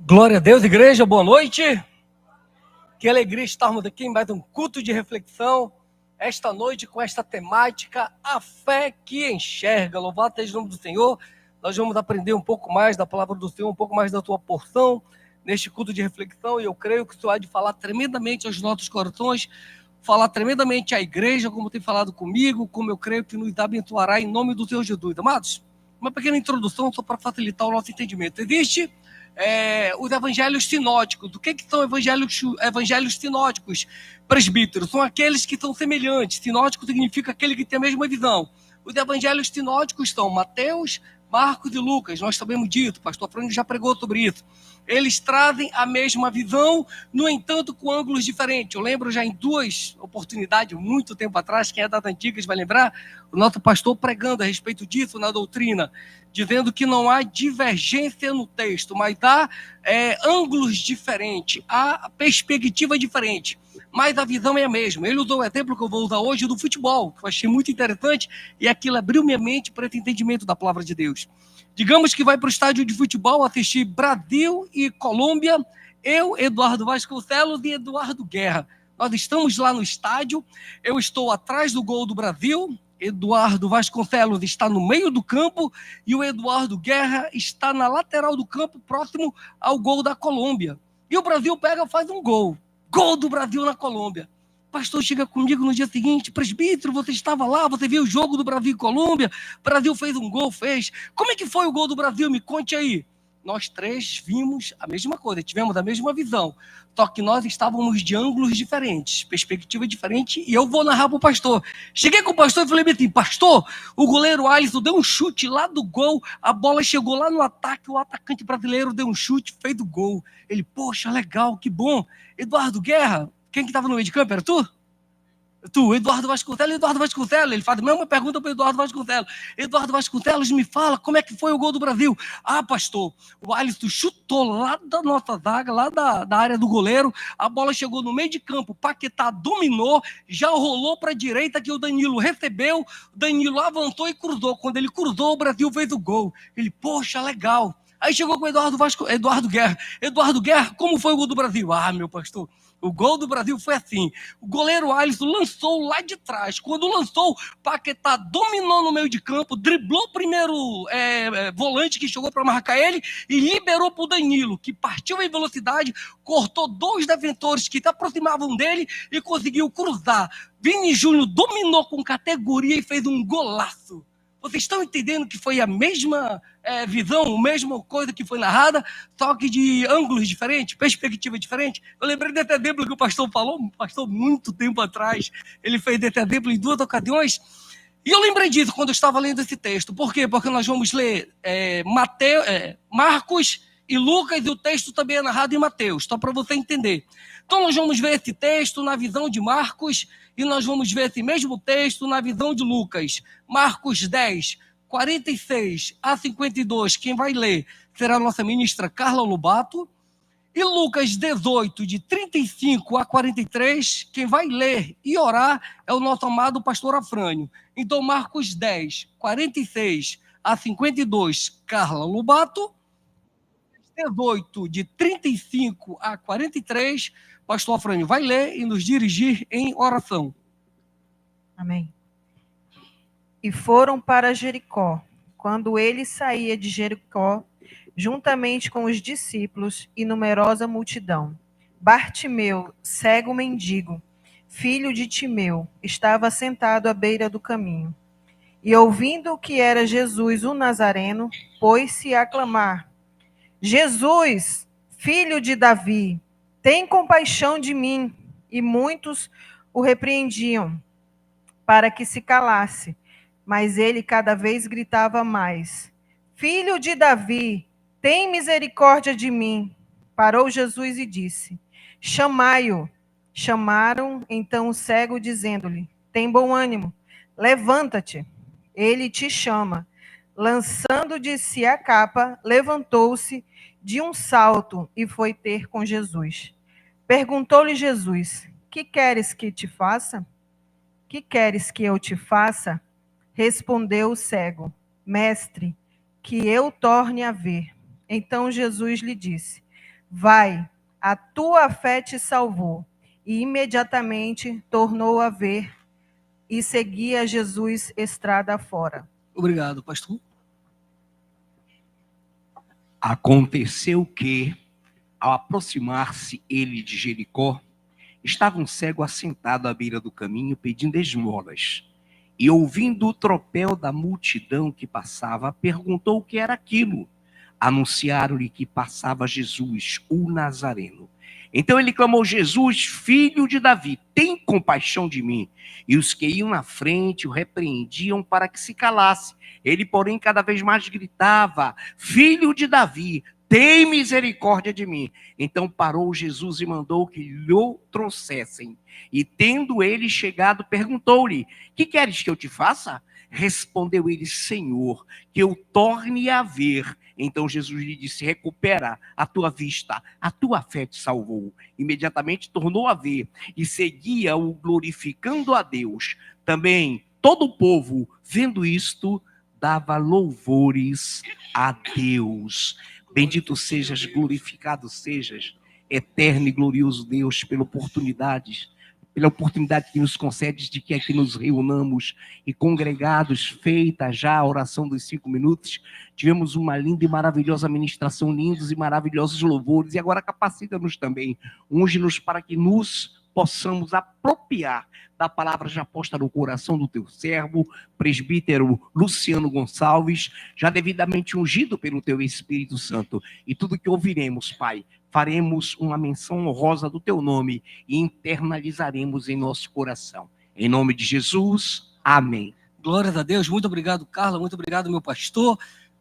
Glória a Deus, igreja, boa noite. Que alegria estarmos aqui em mais um culto de reflexão, esta noite com esta temática, a fé que enxerga. Louvado seja o nome do Senhor. Nós vamos aprender um pouco mais da palavra do Senhor, um pouco mais da tua porção neste culto de reflexão, e eu creio que o Senhor há de falar tremendamente aos nossos corações, falar tremendamente à igreja, como tem falado comigo, como eu creio que nos abençoará em nome do Senhor Jesus. Amados, uma pequena introdução só para facilitar o nosso entendimento. Existe os evangelhos sinóticos. O que são evangelhos sinóticos, presbíteros? São aqueles que são semelhantes. Sinótico significa aquele que tem a mesma visão. Os evangelhos sinóticos são Mateus, Marcos e Lucas. Nós sabemos disso, o pastor Frânio já pregou sobre isso. Eles trazem a mesma visão, no entanto, com ângulos diferentes. Eu lembro já em duas oportunidades, muito tempo atrás, quem é das antigas vai lembrar, o nosso pastor pregando a respeito disso na doutrina, dizendo que não há divergência no texto, mas há ângulos diferentes, há perspectiva diferente, mas a visão é a mesma. Ele usou o exemplo que eu vou usar hoje do futebol, que eu achei muito interessante, e aquilo abriu minha mente para esse entendimento da palavra de Deus. Digamos que vai para o estádio de futebol assistir Brasil e Colômbia, eu, Eduardo Vasconcelos e Eduardo Guerra. Nós estamos lá no estádio, eu estou atrás do gol do Brasil, Eduardo Vasconcelos está no meio do campo e o Eduardo Guerra está na lateral do campo, próximo ao gol da Colômbia. E o Brasil pega e faz um gol. Gol do Brasil na Colômbia. O pastor chega comigo no dia seguinte: presbítero, você estava lá, você viu o jogo do Brasil e Colômbia, o Brasil fez um gol, fez. Como é que foi o gol do Brasil? Me conte aí. Nós três vimos a mesma coisa, tivemos a mesma visão, só que nós estávamos de ângulos diferentes, perspectiva diferente, e eu vou narrar para o pastor. Cheguei com o pastor e falei assim: pastor, o goleiro Alisson deu um chute lá do gol, a bola chegou lá no ataque, o atacante brasileiro deu um chute, fez o gol. Ele, poxa, legal, que bom. Eduardo Guerra, quem que estava no meio de campo? Era tu? Tu, Eduardo Vasconcelos, ele faz a mesma pergunta para Eduardo Vasconcelos. Eduardo Vasconcelos, me fala, como é que foi o gol do Brasil? Ah, pastor, o Alisson chutou lá da nossa zaga, lá da área do goleiro, a bola chegou no meio de campo, o Paquetá dominou, já rolou para a direita que o Danilo recebeu, o Danilo avançou e cruzou. Quando ele cruzou, o Brasil fez o gol. Ele, poxa, legal. Aí chegou com o Eduardo Guerra. Eduardo Guerra, como foi o gol do Brasil? Ah, meu pastor, o gol do Brasil foi assim: o goleiro Alisson lançou lá de trás. Quando lançou, Paquetá dominou no meio de campo, driblou o primeiro volante que chegou para marcar ele e liberou para o Danilo, que partiu em velocidade, cortou dois defensores que se aproximavam dele e conseguiu cruzar. Vini Júnior dominou com categoria e fez um golaço. Vocês estão entendendo que foi a mesma visão, a mesma coisa que foi narrada, só que de ângulos diferentes, perspectiva diferente? Eu lembrei desse exemplo que o pastor falou, muito tempo atrás. Ele fez desse exemplo em duas ocasiões. E eu lembrei disso quando eu estava lendo esse texto. Por quê? Porque nós vamos ler Marcos e Lucas, e o texto também é narrado em Mateus, só para você entender. Então nós vamos ver esse texto na visão de Marcos e nós vamos ver esse mesmo texto na visão de Lucas. Marcos 10, 46 a 52, quem vai ler será a nossa ministra Carla Lobato. E Lucas 18, de 35 a 43, quem vai ler e orar é o nosso amado pastor Afrânio. Então Marcos 10, 46 a 52, Carla Lobato. 18, de 35 a 43, pastor Afrânio vai ler e nos dirigir em oração. Amém. E foram para Jericó. Quando ele saía de Jericó, juntamente com os discípulos e numerosa multidão, Bartimeu, cego mendigo, filho de Timeu, estava sentado à beira do caminho. E ouvindo que era Jesus o Nazareno, pôs-se a clamar: Jesus, filho de Davi, tem compaixão de mim. E muitos o repreendiam para que se calasse, mas ele cada vez gritava mais: Filho de Davi, tem misericórdia de mim. Parou Jesus e disse: Chamai-o. Chamaram então o cego, dizendo-lhe: Tem bom ânimo, levanta-te, ele te chama. Lançando de si a capa, levantou-se de um salto e foi ter com Jesus. Perguntou-lhe Jesus: Que queres que te faça? Que queres que eu te faça? Respondeu o cego: Mestre, que eu torne a ver. Então Jesus lhe disse: vai, a tua fé te salvou. E imediatamente tornou a ver e seguia Jesus estrada fora. Obrigado, pastor. Aconteceu que, ao aproximar-se ele de Jericó, estava um cego assentado à beira do caminho pedindo esmolas. E ouvindo o tropel da multidão que passava, perguntou o que era aquilo. Anunciaram-lhe que passava Jesus, o Nazareno. Então ele clamou: Jesus, filho de Davi, tem compaixão de mim. E os que iam na frente o repreendiam para que se calasse. Ele, porém, cada vez mais gritava: Filho de Davi, tem misericórdia de mim. Então parou Jesus e mandou que lhe trouxessem. E tendo ele chegado, perguntou-lhe: Que queres que eu te faça? Respondeu ele: Senhor, que eu torne a ver. Então Jesus lhe disse: Recupera a tua vista, a tua fé te salvou. Imediatamente tornou a ver e seguia-o glorificando a Deus. Também todo o povo, vendo isto, dava louvores a Deus. Bendito sejas, glorificado sejas, eterno e glorioso Deus, pela oportunidade que nos concedes de que aqui nos reunamos e congregados, feita já a oração dos 5 minutos, tivemos uma linda e maravilhosa ministração, lindos e maravilhosos louvores, e agora capacita-nos também, unge-nos para que nos possamos apropriar da palavra já posta no coração do teu servo, presbítero Luciano Gonçalves, já devidamente ungido pelo teu Espírito Santo, e tudo que ouviremos, Pai, faremos uma menção honrosa do teu nome e internalizaremos em nosso coração. Em nome de Jesus, amém. Glórias a Deus, muito obrigado, Carla, muito obrigado, meu pastor.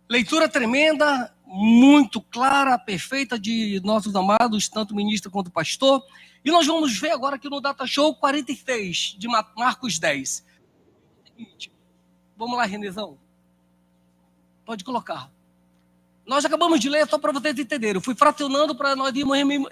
Leitura tremenda, muito clara, perfeita de nossos amados, tanto ministro quanto pastor. E nós vamos ver agora aqui no Data Show 46, de Marcos 10. Vamos lá, Renezão. Pode colocar. Nós acabamos de ler só para vocês entenderem. Eu fui fracionando para nós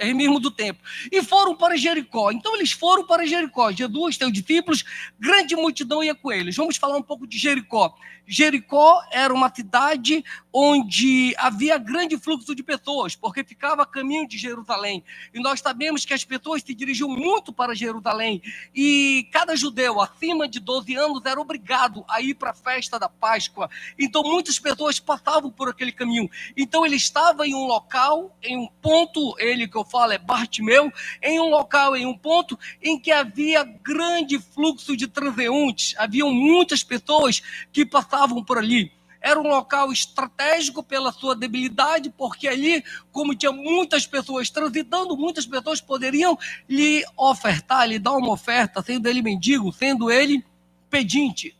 remirmos do tempo. E foram para Jericó. Então eles foram para Jericó. Jesus, seus discípulos, grande multidão ia com eles. Vamos falar um pouco de Jericó. Jericó era uma cidade onde havia grande fluxo de pessoas, porque ficava a caminho de Jerusalém. E nós sabemos que as pessoas se dirigiam muito para Jerusalém. E cada judeu acima de 12 anos era obrigado a ir para a festa da Páscoa. Então muitas pessoas passavam por aquele caminho. Então ele estava em um local, em um ponto, ele que eu falo é Bartimeu, em um local, em um ponto em que havia grande fluxo de transeuntes, haviam muitas pessoas que passavam por ali. Era um local estratégico pela sua debilidade, porque ali, como tinha muitas pessoas transitando, muitas pessoas poderiam lhe ofertar, lhe dar uma oferta, sendo ele mendigo, sendo ele pedinte.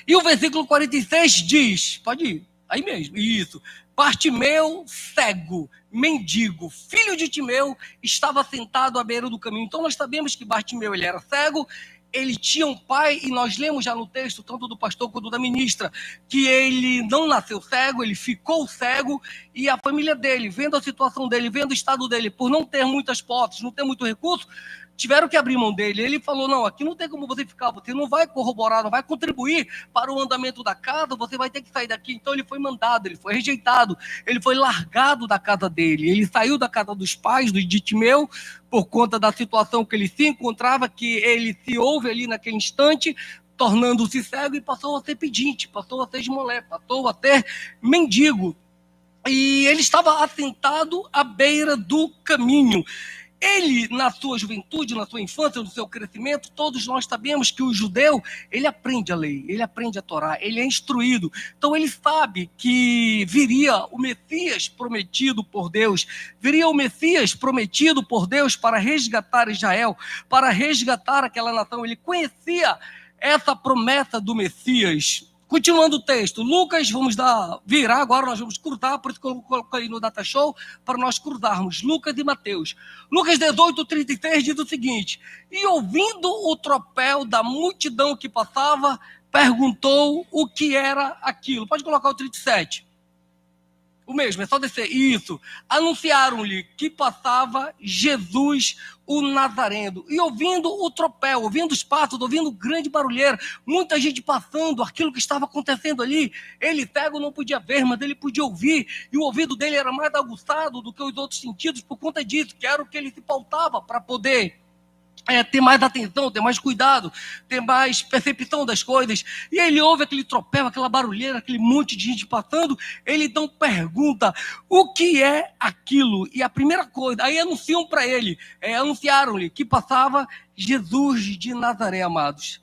E o versículo 46 diz, pode ir, aí mesmo, isso. Bartimeu, cego, mendigo, filho de Timeu, estava sentado à beira do caminho. Então nós sabemos que Bartimeu ele era cego, ele tinha um pai, e nós lemos já no texto, tanto do pastor quanto da ministra, que ele não nasceu cego, ele ficou cego, e a família dele, vendo a situação dele, vendo o estado dele, por não ter muitas posses, não ter muito recurso, tiveram que abrir mão dele. Ele falou: não, aqui não tem como você ficar, você não vai corroborar, não vai contribuir para o andamento da casa, você vai ter que sair daqui. Então ele foi mandado, ele foi rejeitado, ele foi largado da casa dele, ele saiu da casa dos pais, de Timeu, por conta da situação que ele se encontrava, que ele se ouve ali naquele instante, tornando-se cego, e passou a ser pedinte, passou a ser esmolé, passou a ser mendigo. E ele estava assentado à beira do caminho. Ele, na sua juventude, na sua infância, no seu crescimento, todos nós sabemos que o judeu, ele aprende a lei, ele aprende a Torá, ele é instruído. Então ele sabe que viria o Messias prometido por Deus, viria o Messias prometido por Deus para resgatar Israel, para resgatar aquela nação. Ele conhecia essa promessa do Messias. Continuando o texto, Lucas, vamos virar agora, nós vamos cruzar, por isso que eu coloquei no Data Show, para nós cruzarmos Lucas e Mateus. Lucas 18:36 diz o seguinte: e ouvindo o tropel da multidão que passava, perguntou o que era aquilo. Pode colocar o 37. mesmo, é só descer. Isso. Anunciaram-lhe que passava Jesus o Nazareno. E ouvindo o tropel, ouvindo os passos, ouvindo grande barulheira, muita gente passando, aquilo que estava acontecendo ali, ele cego não podia ver, mas ele podia ouvir, e o ouvido dele era mais aguçado do que os outros sentidos por conta disso, que era o que ele se pautava para poder ter mais atenção, ter mais cuidado, ter mais percepção das coisas. E ele ouve aquele tropel, aquela barulheira, aquele monte de gente passando. Ele então pergunta: o que é aquilo? E a primeira coisa, aí anunciam para ele, anunciaram-lhe que passava Jesus de Nazaré, amados.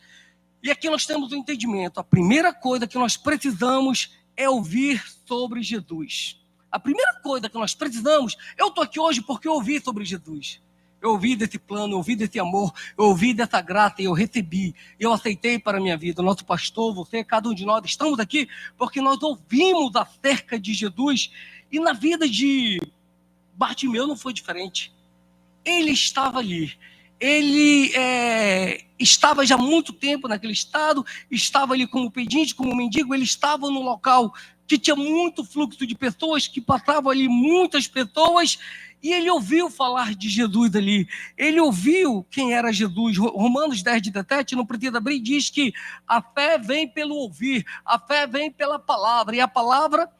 E aqui nós temos um entendimento. A primeira coisa que nós precisamos é ouvir sobre Jesus. A primeira coisa que nós precisamos, eu estou aqui hoje porque eu ouvi sobre Jesus. Eu ouvi desse plano, eu ouvi desse amor, eu ouvi dessa graça e eu recebi, eu aceitei para a minha vida. O nosso pastor, você, cada um de nós, estamos aqui porque nós ouvimos acerca de Jesus. E na vida de Bartimeu não foi diferente. Ele estava ali. Ele estava já há muito tempo naquele estado, estava ali como pedinte, como mendigo, ele estava no local que tinha muito fluxo de pessoas, que passavam ali muitas pessoas, e ele ouviu falar de Jesus ali. Ele ouviu quem era Jesus. Romanos 10:17, não precisa abrir, diz que a fé vem pelo ouvir, a fé vem pela palavra, e a palavra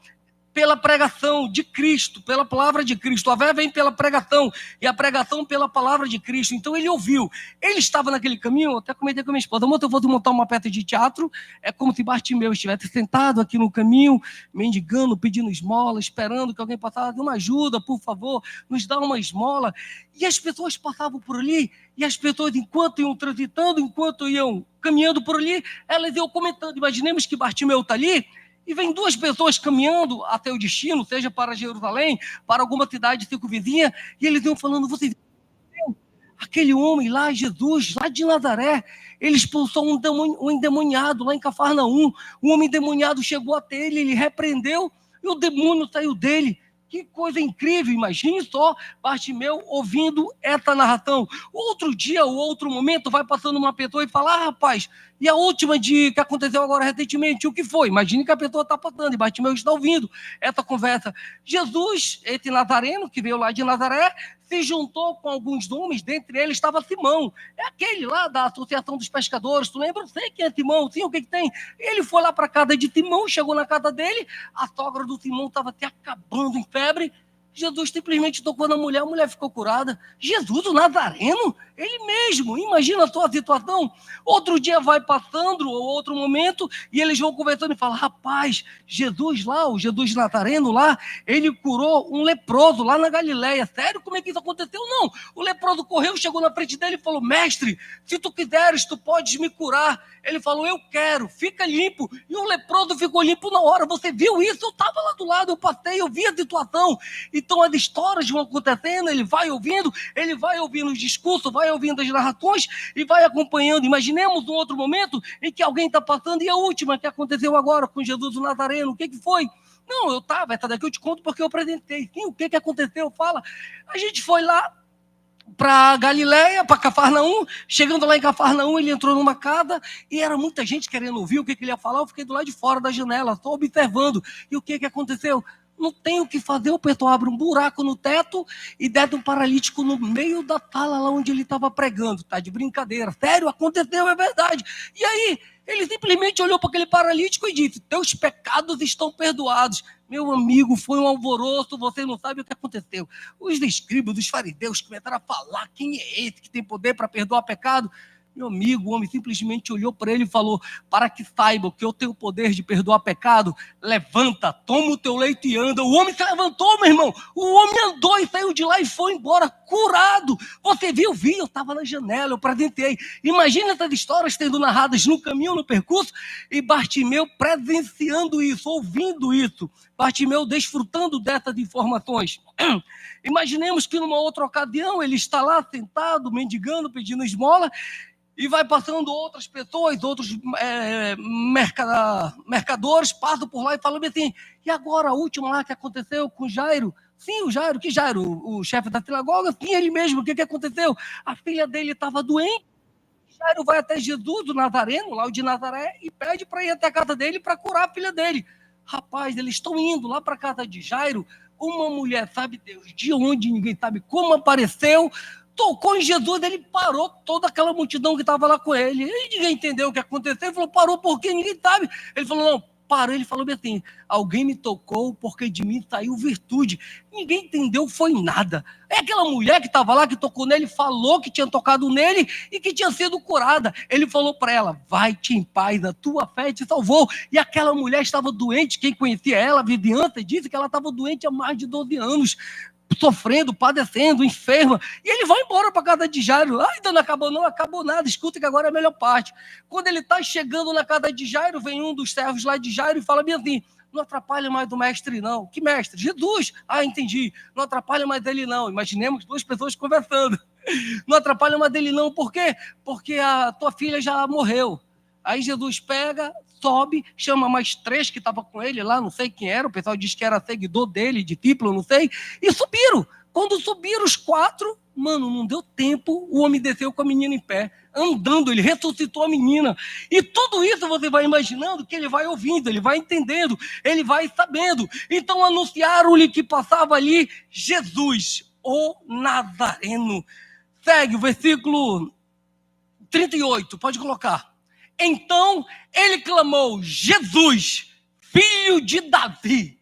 pela pregação de Cristo, pela palavra de Cristo. A fé vem pela pregação, e a pregação pela palavra de Cristo. Então ele ouviu. Ele estava naquele caminho, eu até comentei com a minha esposa: eu vou montar uma peça de teatro, é como se Bartimeu estivesse sentado aqui no caminho, mendigando, pedindo esmola, esperando que alguém passasse: uma ajuda, por favor, nos dá uma esmola. E as pessoas passavam por ali, e as pessoas, enquanto iam transitando, enquanto iam caminhando por ali, elas iam comentando. Imaginemos que Bartimeu está ali, e vem duas pessoas caminhando até o destino, seja para Jerusalém, para alguma cidade circunvizinha, e eles iam falando: você viu aquele homem lá, Jesus, lá de Nazaré, ele expulsou um endemoniado lá em Cafarnaum. Um homem endemoniado chegou até ele, ele repreendeu, e o demônio saiu dele. Que coisa incrível, imagine só Bartimeu ouvindo essa narração. Outro dia, ou outro momento, vai passando uma pessoa e fala: rapaz, e a última que aconteceu agora recentemente, o que foi? Imagine que a pessoa está passando e Bartimeu está ouvindo essa conversa. Jesus, esse nazareno que veio lá de Nazaré, se juntou com alguns homens, dentre eles estava Simão, é aquele lá da Associação dos Pescadores, tu lembra? Eu sei quem é Simão, sim, o que tem? Ele foi lá para a casa de Simão, chegou na casa dele, a sogra do Simão estava até acabando em febre. Jesus simplesmente tocou na mulher, a mulher ficou curada. Jesus, o Nazareno, ele mesmo, imagina a sua situação. Outro dia vai passando, ou outro momento, e eles vão conversando e falam: rapaz, Jesus lá, o Jesus Nazareno lá, ele curou um leproso lá na Galileia. Sério, como é que isso aconteceu? Não, o leproso correu, chegou na frente dele e falou: mestre, se tu quiseres, tu podes me curar. Ele falou: eu quero, fica limpo. E o leproso ficou limpo na hora. Você viu isso? Eu estava lá do lado, eu passei, eu vi a situação. Então as histórias vão acontecendo, ele vai ouvindo os discursos, vai ouvindo as narrações e vai acompanhando. Imaginemos um outro momento em que alguém está passando, e a última que aconteceu agora com Jesus o Nazareno, o que foi? Não, eu estava, essa daqui eu te conto porque eu apresentei. Sim, o que aconteceu? Fala. A gente foi lá para Galileia, para Cafarnaum. Chegando lá em Cafarnaum, ele entrou numa casa e era muita gente querendo ouvir o que ele ia falar. Eu fiquei do lado de fora da janela, só observando. E o que aconteceu? Não tem o que fazer, o pessoal abre um buraco no teto e desce um paralítico no meio da sala lá onde ele estava pregando. Tá de brincadeira. Sério, aconteceu, é verdade. E aí, ele simplesmente olhou para aquele paralítico e disse: teus pecados estão perdoados. Meu amigo, foi um alvoroço, você não sabe o que aconteceu. Os escribas, os fariseus começaram a falar: quem é esse que tem poder para perdoar pecado? Meu amigo, o homem simplesmente olhou para ele e falou: para que saibam que eu tenho o poder de perdoar pecado, levanta, toma o teu leito e anda. O homem se levantou, meu irmão. O homem andou e saiu de lá e foi embora curado. Você viu? Vi, eu estava na janela, eu presenciei. Imagina essas histórias sendo narradas no caminho, no percurso, e Bartimeu presenciando isso, ouvindo isso. Bartimeu desfrutando dessas informações. Imaginemos que numa outra ocasião ele está lá sentado, mendigando, pedindo esmola, e vai passando outras pessoas, outros mercadores, passam por lá e falam assim: e agora a última lá que aconteceu com Jairo? Sim, o Jairo, que Jairo? O chefe da sinagoga? Sim, ele mesmo. O que aconteceu? A filha dele estava doente. Jairo vai até Jesus, o Nazareno, lá o de Nazaré, e pede para ir até a casa dele para curar a filha dele. Rapaz, eles estão indo lá para a casa de Jairo, uma mulher, sabe Deus, de onde ninguém sabe como apareceu, tocou em Jesus, ele parou toda aquela multidão que estava lá com ele. E ninguém entendeu o que aconteceu, ele falou, parou por quê? Ninguém sabe. Ele falou, não, parou, ele falou assim, alguém me tocou porque de mim saiu virtude. Ninguém entendeu, foi nada. É aquela mulher que estava lá, que tocou nele, falou que tinha tocado nele e que tinha sido curada. Ele falou para ela, vai-te em paz, a tua fé te salvou. E aquela mulher estava doente, quem conhecia ela, a vizinhança, disse que ela estava doente há mais de 12 anos, sofrendo, padecendo, enferma, e ele vai embora para a casa de Jairo. Ainda não acabou, não acabou nada, escuta que agora é a melhor parte. Quando ele está chegando na casa de Jairo, vem um dos servos lá de Jairo e fala bem assim, não atrapalha mais do mestre não. Que mestre? Jesus. Ah, entendi, não atrapalha mais dele não. Imaginemos duas pessoas conversando. Não atrapalha mais dele não, por quê? Porque a tua filha já morreu. Aí Jesus pega, sobe, chama mais 3 que estavam com ele lá, não sei quem era, o pessoal diz que era seguidor dele, discípulo, não sei, e subiram. Quando subiram os 4, mano, não deu tempo, o homem desceu com a menina em pé, andando, ele ressuscitou a menina. E tudo isso você vai imaginando que ele vai ouvindo, ele vai entendendo, ele vai sabendo. Então anunciaram-lhe que passava ali Jesus, o Nazareno. Segue o versículo 38, pode colocar. Então ele clamou, Jesus, filho de Davi,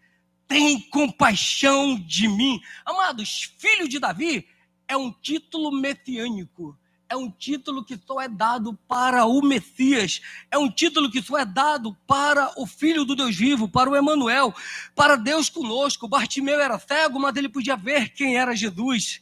tem compaixão de mim. Amados, filho de Davi é um título messiânico, é um título que só é dado para o Messias, é um título que só é dado para o Filho do Deus vivo, para o Emanuel, para Deus conosco. Bartimeu era cego, mas ele podia ver quem era Jesus.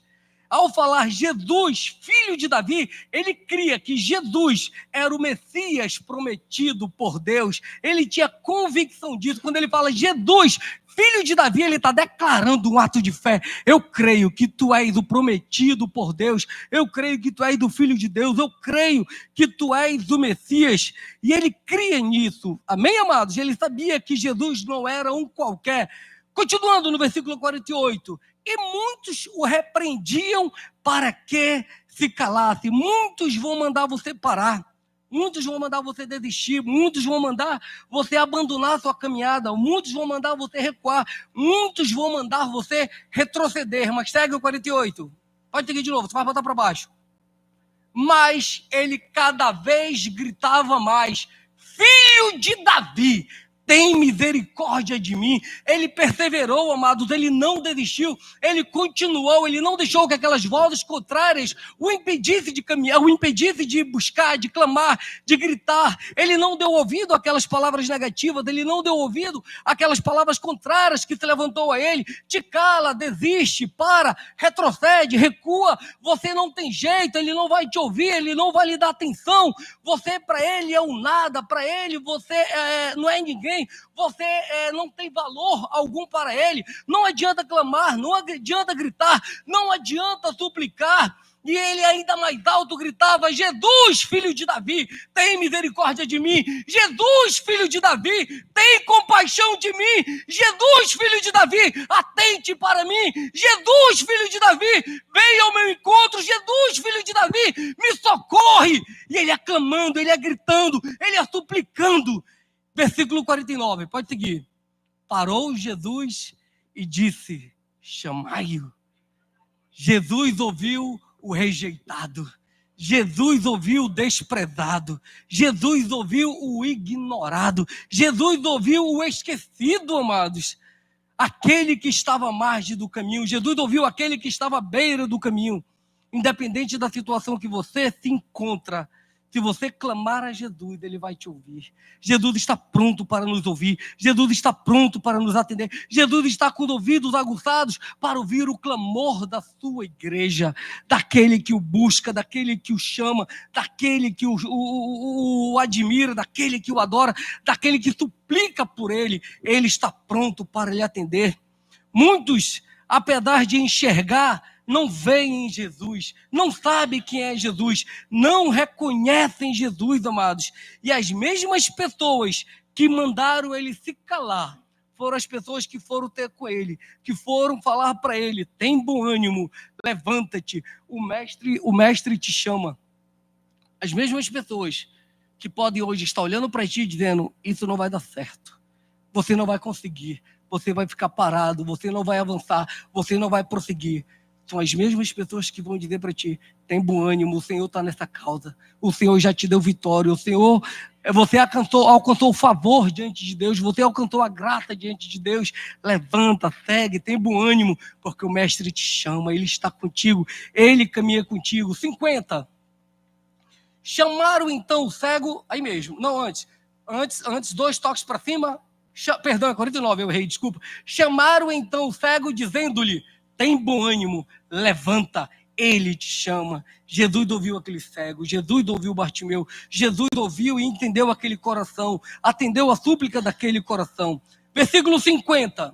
Ao falar Jesus, filho de Davi, ele cria que Jesus era o Messias prometido por Deus. Ele tinha convicção disso. Quando ele fala Jesus, filho de Davi, ele está declarando um ato de fé. Eu creio que tu és o prometido por Deus. Eu creio que tu és o Filho de Deus. Eu creio que tu és o Messias. E ele cria nisso. Amém, amados? Ele sabia que Jesus não era um qualquer. Continuando no versículo 48. E muitos o repreendiam para que se calasse. Muitos vão mandar você parar. Muitos vão mandar você desistir. Muitos vão mandar você abandonar a sua caminhada. Muitos vão mandar você recuar. Muitos vão mandar você retroceder. Mas segue o 48. Pode seguir de novo, você vai botar para baixo. Mas ele cada vez gritava mais, filho de Davi, tem misericórdia de mim. Ele perseverou, amados, ele não desistiu, ele continuou, ele não deixou que aquelas vozes contrárias o impedissem de caminhar, o impedissem de buscar, de clamar, de gritar. Ele não deu ouvido àquelas palavras negativas, ele não deu ouvido àquelas palavras contrárias que se levantou a ele. Te cala, desiste, para, retrocede, recua, você não tem jeito, ele não vai te ouvir, ele não vai lhe dar atenção. Você para ele é um nada, para ele você não é ninguém. Você não tem valor algum para ele. Não adianta clamar, não adianta gritar, não adianta suplicar. E ele ainda mais alto gritava, Jesus, filho de Davi, tem misericórdia de mim. Jesus, filho de Davi, tem compaixão de mim. Jesus, filho de Davi, atente para mim. Jesus, filho de Davi, venha ao meu encontro. Jesus, filho de Davi, me socorre. E ele ia clamando, ele ia gritando, ele ia suplicando. Versículo 49, pode seguir. Parou Jesus e disse, chamai-o. Jesus ouviu o rejeitado. Jesus ouviu o desprezado. Jesus ouviu o ignorado. Jesus ouviu o esquecido, amados. Aquele que estava à margem do caminho. Jesus ouviu aquele que estava à beira do caminho. Independente da situação que você se encontra, se você clamar a Jesus, ele vai te ouvir. Jesus está pronto para nos ouvir. Jesus está pronto para nos atender. Jesus está com os ouvidos aguçados para ouvir o clamor da sua igreja, daquele que o busca, daquele que o chama, daquele que o admira, daquele que o adora, daquele que suplica por ele. Ele está pronto para lhe atender. Muitos, apesar de enxergar, não veem em Jesus, não sabem quem é Jesus, não reconhecem Jesus, amados. E as mesmas pessoas que mandaram ele se calar, foram as pessoas que foram ter com ele, que foram falar para ele, tem bom ânimo, levanta-te, o mestre te chama. As mesmas pessoas que podem hoje estar olhando para ti dizendo, isso não vai dar certo. você não vai conseguir, você vai ficar parado, você não vai avançar, você não vai prosseguir. São as mesmas pessoas que vão dizer para ti: tem bom ânimo, o Senhor está nessa causa, o Senhor já te deu vitória, o Senhor, você alcançou o favor diante de Deus, você alcançou a graça diante de Deus. Levanta, segue, tem bom ânimo, porque o Mestre te chama, Ele está contigo, Ele caminha contigo. 50. Chamaram então o cego, aí mesmo, não antes 2 toques para cima, perdão, é 49, eu errei, desculpa. Chamaram então o cego, dizendo-lhe: tem bom ânimo, levanta, ele te chama. Jesus ouviu aquele cego, Jesus ouviu Bartimeu, Jesus ouviu e entendeu aquele coração, atendeu a súplica daquele coração. Versículo 50.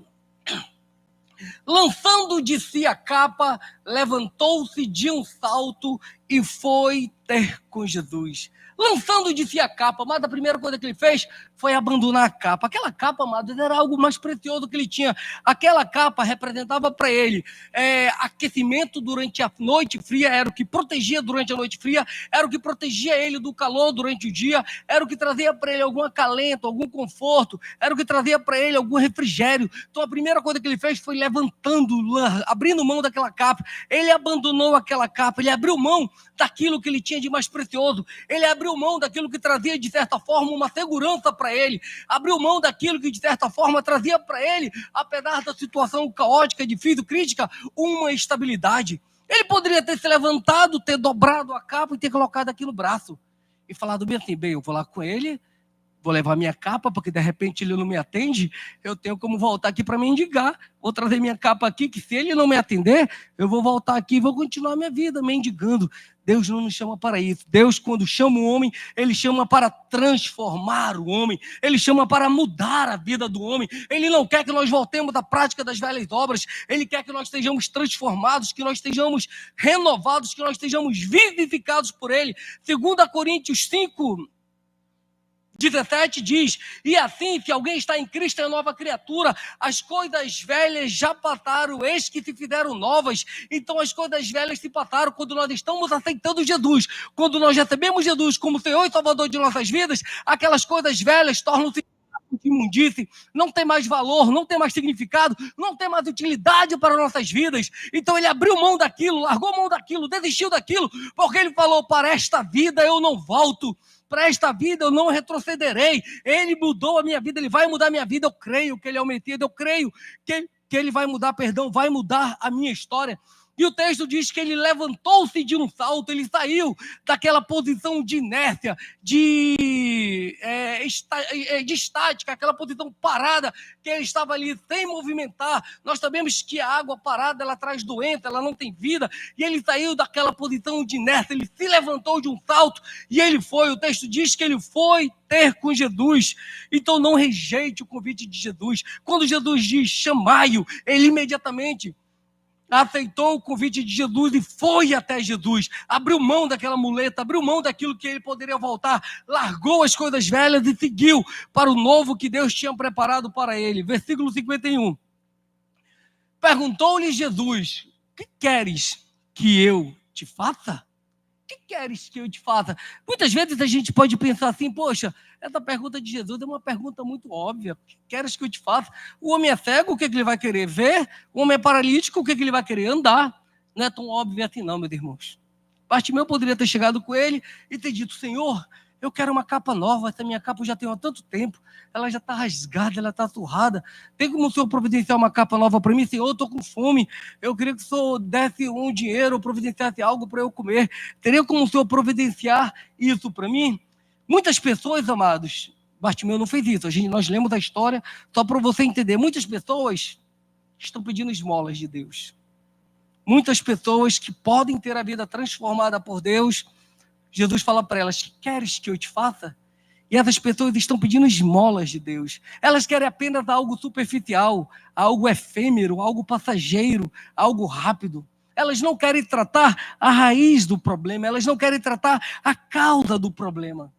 Lançando de si a capa, levantou-se de um salto e foi ter com Jesus. Lançando de si a capa, mas a primeira coisa que ele fez foi abandonar a capa. Aquela capa, amados, era algo mais precioso que ele tinha. Aquela capa representava para ele aquecimento durante a noite fria, era o que protegia durante a noite fria, era o que protegia ele do calor durante o dia, era o que trazia para ele algum acalento, algum conforto, era o que trazia para ele algum refrigério. Então a primeira coisa que ele fez foi levantando, abrindo mão daquela capa. Ele abandonou aquela capa, ele abriu mão daquilo que ele tinha de mais precioso, ele abriu mão daquilo que trazia de certa forma uma segurança para ele, abriu mão daquilo que de certa forma trazia para ele, apesar da situação caótica, difícil, crítica, uma estabilidade. Ele poderia ter se levantado, ter dobrado a capa e ter colocado aqui no braço e falado bem assim: bem, eu vou lá com ele, vou levar minha capa, porque de repente ele não me atende, eu tenho como voltar aqui para mendigar, vou trazer minha capa aqui, que se ele não me atender, eu vou voltar aqui e vou continuar minha vida mendigando. Deus não nos chama para isso. Deus, quando chama o homem, Ele chama para transformar o homem, Ele chama para mudar a vida do homem. Ele não quer que nós voltemos à prática das velhas obras, Ele quer que nós estejamos transformados, que nós estejamos renovados, que nós estejamos vivificados por Ele. 2 Coríntios 5, 17 diz: e assim, se alguém está em Cristo, é nova criatura, as coisas velhas já passaram, eis que se fizeram novas. Então as coisas velhas se passaram quando nós estamos aceitando Jesus, quando nós recebemos Jesus como Senhor e Salvador de nossas vidas. Aquelas coisas velhas tornam-se de imundice, não tem mais valor, não tem mais significado, não tem mais utilidade para nossas vidas. Então ele abriu mão daquilo, largou mão daquilo, desistiu daquilo, porque ele falou: para esta vida eu não volto, para esta vida eu não retrocederei. Ele mudou a minha vida, Ele vai mudar a minha vida. Eu creio que Ele é o Messias, eu creio que Ele vai mudar, vai mudar a minha história. E o texto diz que ele levantou-se de um salto, ele saiu daquela posição de inércia, de estática, aquela posição parada, que ele estava ali sem movimentar. Nós sabemos que a água parada, ela traz doença, ela não tem vida, e ele saiu daquela posição de inércia, ele se levantou de um salto, e ele foi, o texto diz que ele foi ter com Jesus. Então não rejeite o convite de Jesus. Quando Jesus diz: chamai-o, ele imediatamente aceitou o convite de Jesus e foi até Jesus, abriu mão daquela muleta, abriu mão daquilo que ele poderia voltar, largou as coisas velhas e seguiu para o novo que Deus tinha preparado para ele. Versículo 51. Perguntou-lhe Jesus: que queres que eu te faça? O que queres que eu te faça? Muitas vezes a gente pode pensar assim: poxa, essa pergunta de Jesus é uma pergunta muito óbvia. O que queres que eu te faça? O homem é cego, o que ele vai querer ver? O homem é paralítico, o que ele vai querer andar? Não é tão óbvio assim não, meus irmãos. Bartimeu poderia ter chegado com ele e ter dito: Senhor, eu quero uma capa nova, essa minha capa eu já tenho há tanto tempo, ela já está rasgada, ela está surrada. Tem como o Senhor providenciar uma capa nova para mim? Senhor, eu estou com fome, eu queria que o Senhor desse um dinheiro, providenciasse algo para eu comer. Teria como o Senhor providenciar isso para mim? Muitas pessoas, amados, Bartimeu não fez isso, nós lemos a história só para você entender. Muitas pessoas estão pedindo esmolas de Deus. Muitas pessoas que podem ter a vida transformada por Deus, Jesus fala para elas: queres que eu te faça? E essas pessoas estão pedindo esmolas de Deus. Elas querem apenas algo superficial, algo efêmero, algo passageiro, algo rápido. Elas não querem tratar a raiz do problema, elas não querem tratar a causa do problema.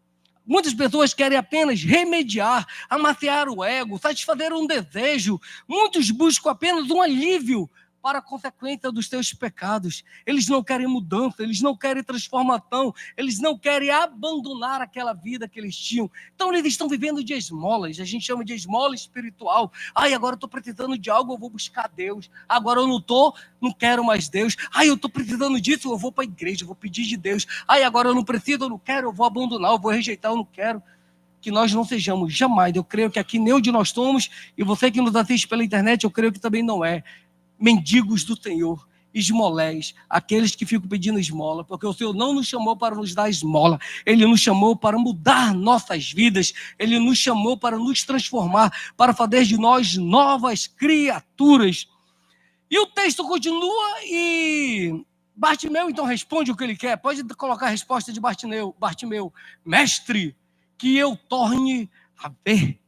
Muitas pessoas querem apenas remediar, amaciar o ego, satisfazer um desejo. Muitos buscam apenas um alívio para a consequência dos teus pecados. Eles não querem mudança, eles não querem transformação, eles não querem abandonar aquela vida que eles tinham. Então eles estão vivendo de esmolas, a gente chama de esmola espiritual. Ai, agora eu estou precisando de algo, eu vou buscar Deus. Agora eu não quero mais Deus. Ai, eu estou precisando disso, eu vou para a igreja, eu vou pedir de Deus. Ai, agora eu não preciso, eu não quero, eu vou abandonar, eu vou rejeitar, eu não quero. Que nós não sejamos jamais, eu creio que aqui nem onde nós somos, e você que nos assiste pela internet, eu creio que também não é, mendigos do Senhor, esmolés, aqueles que ficam pedindo esmola, porque o Senhor não nos chamou para nos dar esmola, Ele nos chamou para mudar nossas vidas, Ele nos chamou para nos transformar, para fazer de nós novas criaturas. E o texto continua e Bartimeu então responde o que ele quer. Pode colocar a resposta de Bartimeu: mestre, que eu torne a ver.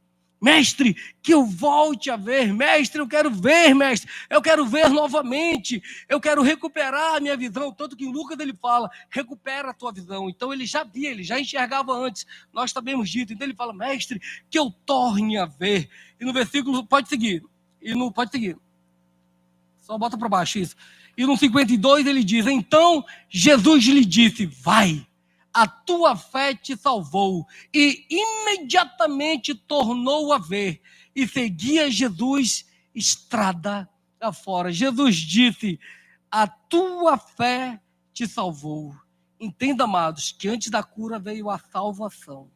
Mestre, que eu volte a ver. Mestre, eu quero ver, mestre. Eu quero ver novamente. Eu quero recuperar a minha visão. Tanto que em Lucas ele fala, recupera a tua visão. Então ele já via, ele já enxergava antes. Nós sabemos dito. Então ele fala, mestre, que eu torne a ver. E no versículo, pode seguir. Só bota para baixo isso. E no 52 ele diz, então Jesus lhe disse, vai, a tua fé te salvou. E imediatamente tornou a ver. E seguia Jesus estrada afora. Jesus disse, a tua fé te salvou. Entenda, amados, que antes da cura veio a salvação.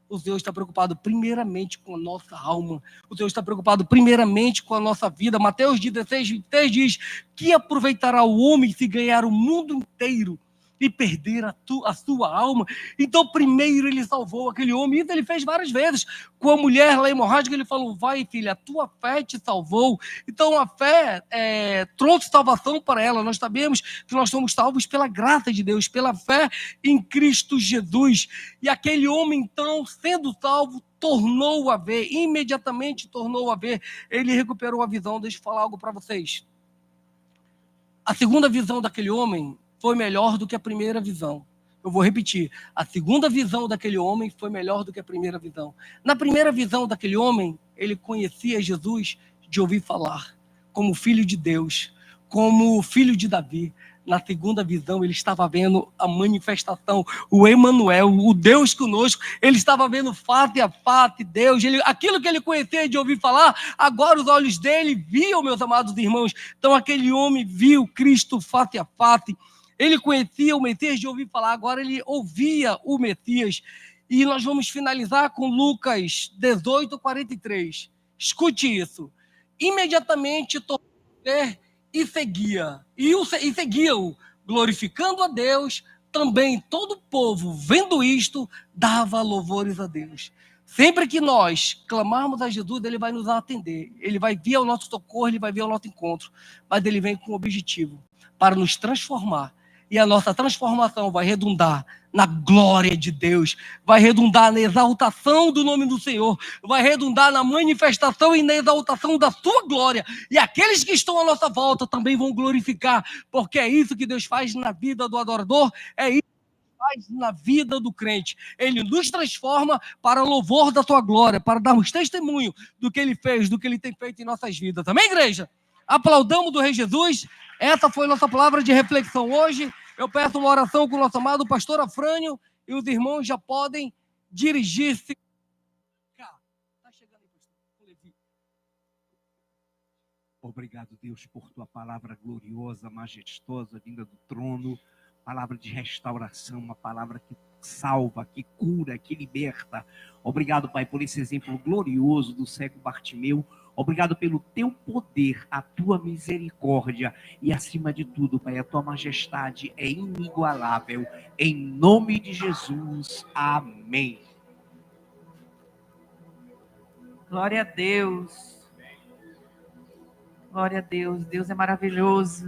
O Deus está preocupado primeiramente com a nossa alma. O Deus está preocupado primeiramente com a nossa vida. Mateus 16, 23 diz, que aproveitará o homem se ganhar o mundo inteiro e perder a sua alma? Então primeiro ele salvou aquele homem. Isso ele fez várias vezes. Com a mulher lá hemorrágica, ele falou, vai filha, a tua fé te salvou. Então a fé trouxe salvação para ela. Nós sabemos que nós somos salvos pela graça de Deus, pela fé em Cristo Jesus. E aquele homem então, sendo salvo, tornou a ver, imediatamente tornou a ver. Ele recuperou a visão. Deixa eu falar algo para vocês. A segunda visão daquele homem foi melhor do que a primeira visão. Eu vou repetir. A segunda visão daquele homem foi melhor do que a primeira visão. Na primeira visão daquele homem, ele conhecia Jesus de ouvir falar, como filho de Deus, como filho de Davi. Na segunda visão, ele estava vendo a manifestação, o Emanuel, o Deus conosco. Ele estava vendo face a face Deus. Aquilo que ele conhecia de ouvir falar, agora os olhos dele viam, meus amados irmãos. Então aquele homem viu Cristo face a face. Ele conhecia o Messias de ouvir falar, agora ele ouvia o Messias. E nós vamos finalizar com Lucas 18, 43. Escute isso. Imediatamente tornou a ver e seguia-o, glorificando a Deus. Também todo o povo, vendo isto, dava louvores a Deus. Sempre que nós clamarmos a Jesus, ele vai nos atender. Ele vai vir ao nosso socorro, ele vai vir ao nosso encontro. Mas ele vem com um objetivo, para nos transformar. E a nossa transformação vai redundar na glória de Deus, vai redundar na exaltação do nome do Senhor, vai redundar na manifestação e na exaltação da sua glória. E aqueles que estão à nossa volta também vão glorificar, porque é isso que Deus faz na vida do adorador, é isso que faz na vida do crente. Ele nos transforma para louvor da sua glória, para darmos testemunho do que ele fez, do que ele tem feito em nossas vidas. Amém, igreja? Aplaudamos do Rei Jesus. Essa foi nossa palavra de reflexão hoje. Eu peço uma oração com o nosso amado pastor Afrânio e os irmãos já podem dirigir-se. Tá chegando aí, pastor Levi. Obrigado, Deus, por tua palavra gloriosa, majestosa, vinda do trono, palavra de restauração, uma palavra que salva, que cura, que liberta. Obrigado, Pai, por esse exemplo glorioso do cego Bartimeu. Obrigado pelo teu poder, a tua misericórdia e, acima de tudo, Pai, a tua majestade é inigualável. Em nome de Jesus, amém. Glória a Deus. Glória a Deus. Deus é maravilhoso.